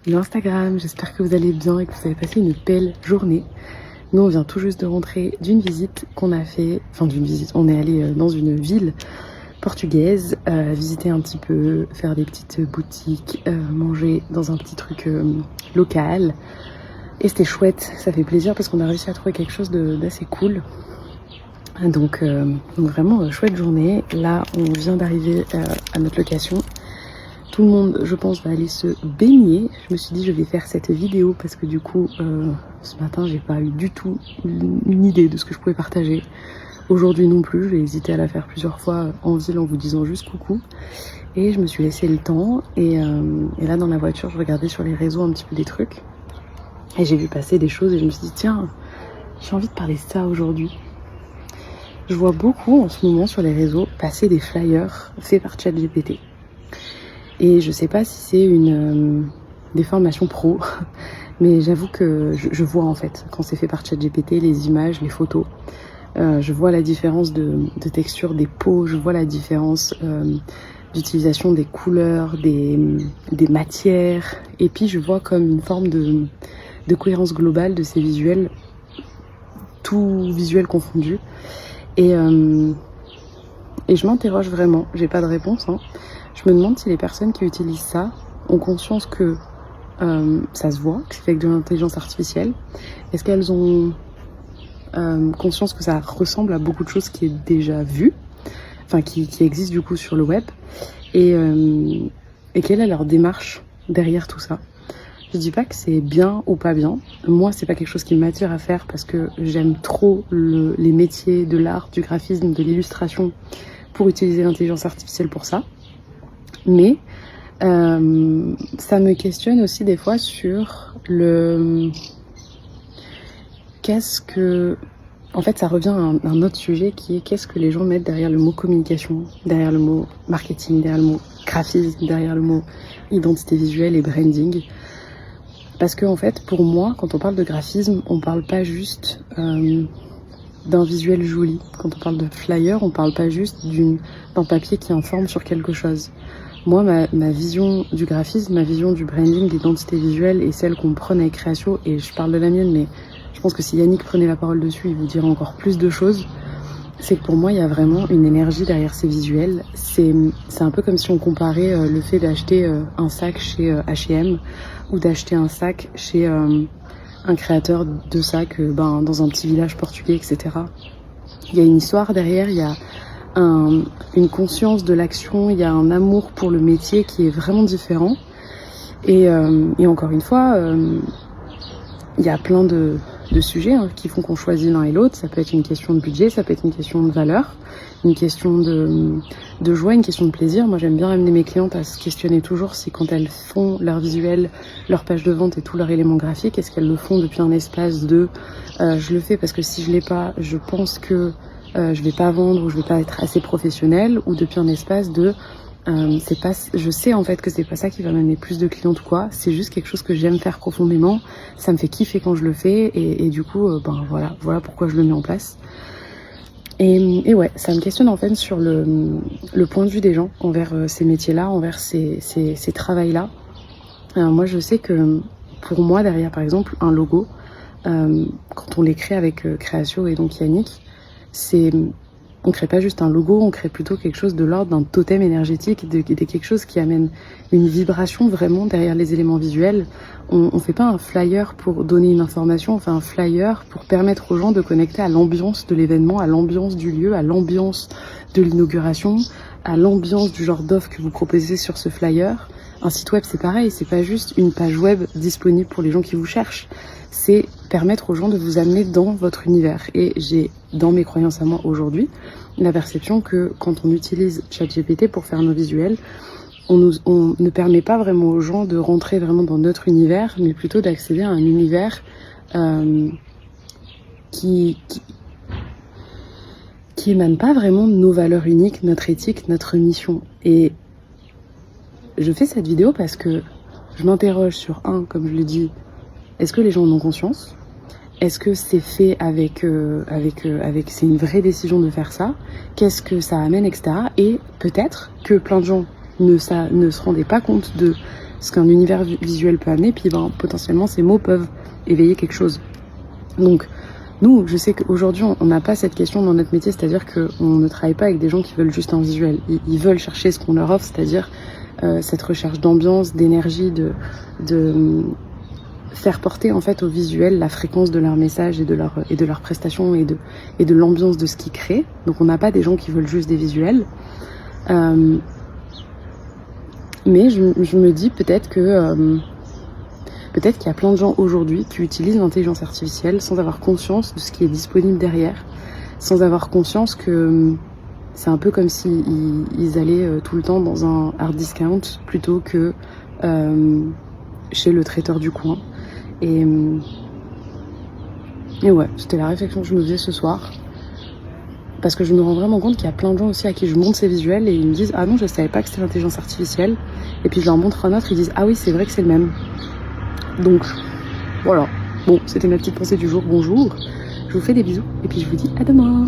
l'Instagram, j'espère que vous allez bien et que vous avez passé une belle journée. Nous on vient tout juste de rentrer d'une visite qu'on a fait, on est allé dans une ville portugaise, visiter un petit peu, faire des petites boutiques, manger dans un petit truc local. Et c'était chouette, ça fait plaisir parce qu'on a réussi à trouver quelque chose d'assez cool. Donc vraiment chouette journée. Là on vient d'arriver à notre location. Tout le monde, je pense, va aller se baigner. Je me suis dit je vais faire cette vidéo parce que du coup, ce matin, j'ai pas eu du tout une idée de ce que je pouvais partager. Aujourd'hui non plus, j'ai hésité à la faire plusieurs fois en ville en vous disant juste coucou. Et je me suis laissé le temps. Et là, dans la voiture, je regardais sur les réseaux un petit peu des trucs. Et j'ai vu passer des choses et je me suis dit tiens, j'ai envie de parler de ça aujourd'hui. Je vois beaucoup en ce moment sur les réseaux passer des flyers faits par ChatGPT. Et je sais pas si c'est des formations pro, mais j'avoue que je vois en fait, quand c'est fait par ChatGPT, les images, les photos. Je vois la différence de texture des peaux, je vois la différence d'utilisation des couleurs, des matières. Et puis je vois comme une forme de cohérence globale de ces visuels, tout visuel confondu. Et je m'interroge vraiment, j'ai pas de réponse, hein. Je me demande si les personnes qui utilisent ça ont conscience que ça se voit, que c'est fait avec de l'intelligence artificielle. Est-ce qu'elles ont conscience que ça ressemble à beaucoup de choses qui est déjà vu, enfin qui existent du coup sur le web, et quelle est leur démarche derrière tout ça. Je dis pas que c'est bien ou pas bien. Moi, c'est pas quelque chose qui m'attire à faire parce que j'aime trop les métiers de l'art, du graphisme, de l'illustration pour utiliser l'intelligence artificielle pour ça. Mais ça me questionne aussi des fois sur qu'est-ce que... En fait, ça revient à un autre sujet qui est qu'est-ce que les gens mettent derrière le mot communication, derrière le mot marketing, derrière le mot graphisme, derrière le mot identité visuelle et branding. Parce que en fait, pour moi, quand on parle de graphisme, on parle pas juste d'un visuel joli. Quand on parle de flyer, on parle pas juste d'un papier qui informe sur quelque chose. Moi, ma vision du graphisme, ma vision du branding, d'identité visuelle et celle qu'on prône avec Créatio, et je parle de la mienne, mais je pense que si Yannick prenait la parole dessus, il vous dirait encore plus de choses. C'est que pour moi, il y a vraiment une énergie derrière ces visuels. C'est un peu comme si on comparait le fait d'acheter un sac chez H&M ou d'acheter un sac chez un créateur de sacs dans un petit village portugais, etc. Il y a une histoire derrière, il y a une conscience de l'action, il y a un amour pour le métier qui est vraiment différent. Et encore une fois, il y a plein de sujets qui font qu'on choisit l'un et l'autre. Ça peut être une question de budget, ça peut être une question de valeur, une question de joie, une question de plaisir. Moi, j'aime bien amener mes clientes à se questionner toujours si quand elles font leur visuel, leur page de vente et tout leur élément graphique, est-ce qu'elles le font depuis un espace de je le fais parce que si je l'ai pas, je pense que je vais pas vendre ou je vais pas être assez professionnelle, ou depuis un espace de je sais en fait que c'est pas ça qui va m'amener plus de clientes ou quoi, c'est juste quelque chose que j'aime faire profondément, ça me fait kiffer quand je le fais et du coup voilà pourquoi je le mets en place. Et ouais, ça me questionne en fait sur le point de vue des gens envers ces métiers-là, envers ces travails-là. Moi je sais que pour moi derrière par exemple un logo, quand on les crée avec Créatio et donc Yannick, on crée pas juste un logo, on crée plutôt quelque chose de l'ordre d'un totem énergétique, de quelque chose qui amène une vibration vraiment derrière les éléments visuels. On fait pas un flyer pour donner une information, on fait un flyer pour permettre aux gens de connecter à l'ambiance de l'événement, à l'ambiance du lieu, à l'ambiance de l'inauguration, à l'ambiance du genre d'offre que vous proposez sur ce flyer. Un site web, c'est pareil, c'est pas juste une page web disponible pour les gens qui vous cherchent. C'est permettre aux gens de vous amener dans votre univers. Et j'ai, dans mes croyances à moi aujourd'hui, la perception que quand on utilise ChatGPT pour faire nos visuels, on ne permet pas vraiment aux gens de rentrer vraiment dans notre univers, mais plutôt d'accéder à un univers qui émane pas vraiment de nos valeurs uniques, notre éthique, notre mission. Et je fais cette vidéo parce que je m'interroge sur comme je l'ai dit, est-ce que les gens en ont conscience? Est-ce que c'est fait avec c'est une vraie décision de faire ça? Qu'est-ce que ça amène, etc. Et peut-être que plein de gens ne se rendaient pas compte de ce qu'un univers visuel peut amener, puis ben, potentiellement ces mots peuvent éveiller quelque chose. Donc nous, je sais qu'aujourd'hui on n'a pas cette question dans notre métier, c'est-à-dire qu'on ne travaille pas avec des gens qui veulent juste un visuel, ils veulent chercher ce qu'on leur offre, c'est-à-dire cette recherche d'ambiance, d'énergie, de faire porter en fait au visuel la fréquence de leur message et de leur prestation et de l'ambiance de ce qu'ils créent. Donc on n'a pas des gens qui veulent juste des visuels. Mais je me dis peut-être qu'il y a plein de gens aujourd'hui qui utilisent l'intelligence artificielle sans avoir conscience de ce qui est disponible derrière, sans avoir conscience que c'est un peu comme s'ils allaient tout le temps dans un hard discount plutôt que chez le traiteur du coin. Et ouais, c'était la réflexion que je me faisais ce soir. Parce que je me rends vraiment compte qu'il y a plein de gens aussi à qui je montre ces visuels et ils me disent « Ah non, je savais pas que c'était l'intelligence artificielle ». Et puis je leur montre un autre, ils disent « Ah oui, c'est vrai que c'est le même ». Donc, voilà. Bon, c'était ma petite pensée du jour. Bonjour. Je vous fais des bisous et puis je vous dis à demain.